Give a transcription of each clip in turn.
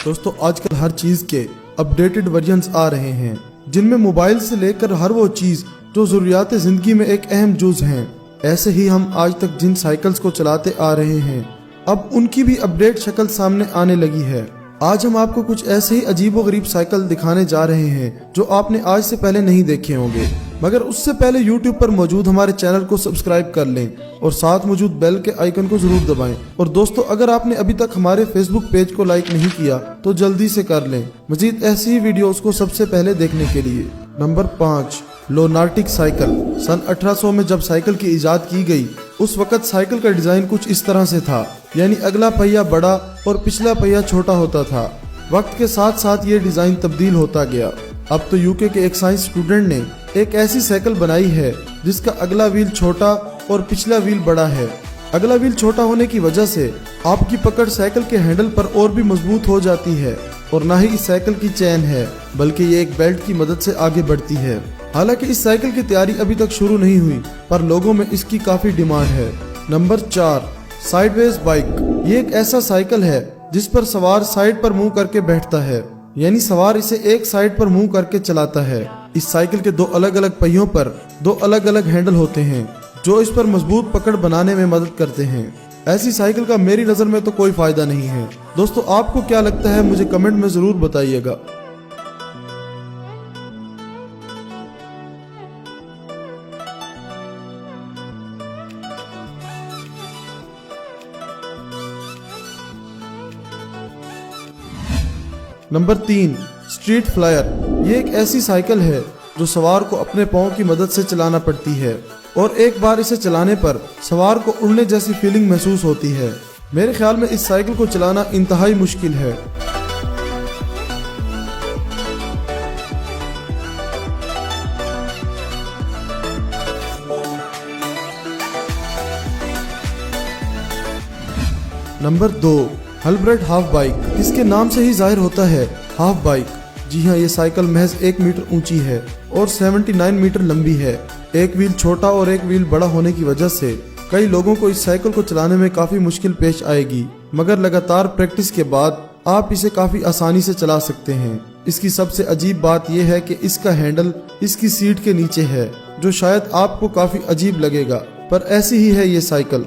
दोस्तों आजकल हर चीज के अपडेटेड वर्जन्स आ रहे हैं, जिनमें मोबाइल से लेकर हर वो चीज जो जरूरियात जिंदगी में एक अहम जुज हैं। ऐसे ही हम आज तक जिन साइकिल्स को चलाते आ रहे हैं, अब उनकी भी अपडेट शक्ल सामने आने लगी है। आज हम आपको कुछ ऐसे ही अजीबो गरीब साइकिल दिखाने जा रहे हैं जो आपने आज से पहले नहीं देखे होंगे। मगर उससे पहले YouTube पर मौजूद हमारे चैनल को सब्सक्राइब कर लें और साथ मौजूद बेल के आइकन को जरूर दबाएं। और दोस्तों, अगर आपने अभी तक हमारे Facebook पेज को लाइक नहीं किया तो जल्दी से कर लें, मजीद ऐसी ही वीडियोस को सबसे पहले देखने के लिए। Number 5, लोनार्टिक cycle. सन 1800 में जब साइकिल की इजाद की गई, उस वक्त साइकिल का डिजाइन कुछ इस तरह से था, यानी अगला पहिया बड़ा और पिछला पहिया छोटा होता था। वक्त के साथ साथ ये डिजाइन तब्दील होता गया। अब तो यूके के एक साइंस स्टूडेंट ने एक ऐसी साइकिल बनाई है जिसका अगला व्हील छोटा और पिछला व्हील बड़ा है। अगला व्हील छोटा होने की वजह से आपकी पकड़ साइकिल के हैंडल पर और भी मजबूत हो जाती है, और न ही इस साइकिल की चेन है बल्कि ये एक बेल्ट की मदद से आगे बढ़ती है। हालांकि इस साइकिल की तैयारी अभी तक शुरू नहीं हुई, पर लोगों में इसकी काफी डिमांड है। Number 4, sideways bike. ये एक ऐसा साइकिल है जिस पर सवार साइड पर मुंह करके बैठता है, यानी सवार इसे एक साइड पर मुंह करके चलाता है। इस साइकिल के 2 अलग अलग पहियों पर 2 अलग अलग हैंडल होते हैं जो इस पर मजबूत पकड़ बनाने में मदद करते हैं। ऐसी साइकिल का मेरी नजर में तो कोई फायदा नहीं है। दोस्तों, आपको क्या लगता है मुझे कमेंट में जरूर बताइएगा। Number 3, street flyer. ये एक ऐसी साइकिल है जो सवार को अपने पांव की मदद से चलाना पड़ती है, और एक बार इसे चलाने पर सवार को उड़ने जैसी फीलिंग महसूस होती है। मेरे ख्याल में इस साइकिल को चलाना इंतहाई मुश्किल है। नंबर 2, हल्ब्रेट हाफ बाइक। इसके नाम से ही जाहिर होता है हाफ बाइक। जी हाँ, ये साइकिल महज 1 मीटर ऊंची है और 79 मीटर लंबी है। एक व्हील छोटा और एक व्हील बड़ा होने की वजह से कई लोगों को इस साइकिल को चलाने में काफी मुश्किल पेश आएगी, मगर लगातार प्रैक्टिस के बाद आप इसे काफी आसानी से चला सकते हैं। इसकी सबसे अजीब बात यह है कि इसका हैंडल इसकी सीट के नीचे है, जो शायद आपको काफी अजीब लगेगा, पर ऐसी ही है ये cycle.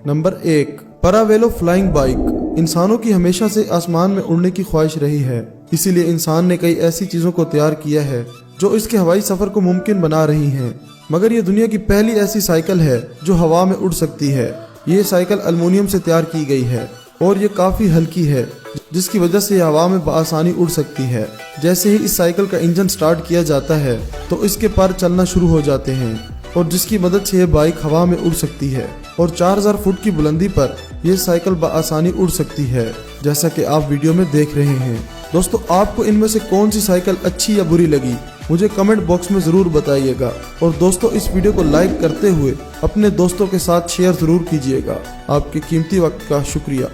Number 1, Paravelo flying bike. इंसानों की हमेशा से आसमान में उड़ने की ख्वाहिश रही है, इसीलिए इंसान ने कई ऐसी चीजों को तैयार किया है जो इसके हवाई सफर को मुमकिन बना रही हैं। मगर ये दुनिया की पहली ऐसी साइकिल है जो हवा में उड़ सकती है। ये साइकिल एल्युमिनियम से तैयार की गई है और ये काफी हल्की है, जिसकी वजह से हवा में बआसानी उड़ सकती है। जैसे ही इस साइकिल का इंजन स्टार्ट किया जाता है तो इसके पर चलना शुरू हो जाते हैं, और जिसकी मदद से ये बाइक हवा में उड़ सकती है, और 4000 फुट की बुलंदी पर यह साइकिल बआसानी उड़ सकती है, जैसा कि आप वीडियो में देख रहे हैं। दोस्तों, आपको इनमें से कौन सी साइकिल अच्छी या बुरी लगी मुझे कमेंट बॉक्स में जरूर बताइएगा। और दोस्तों, इस वीडियो को लाइक करते हुए अपने दोस्तों के साथ शेयर जरूर कीजिएगा। आपके कीमती वक्त का शुक्रिया।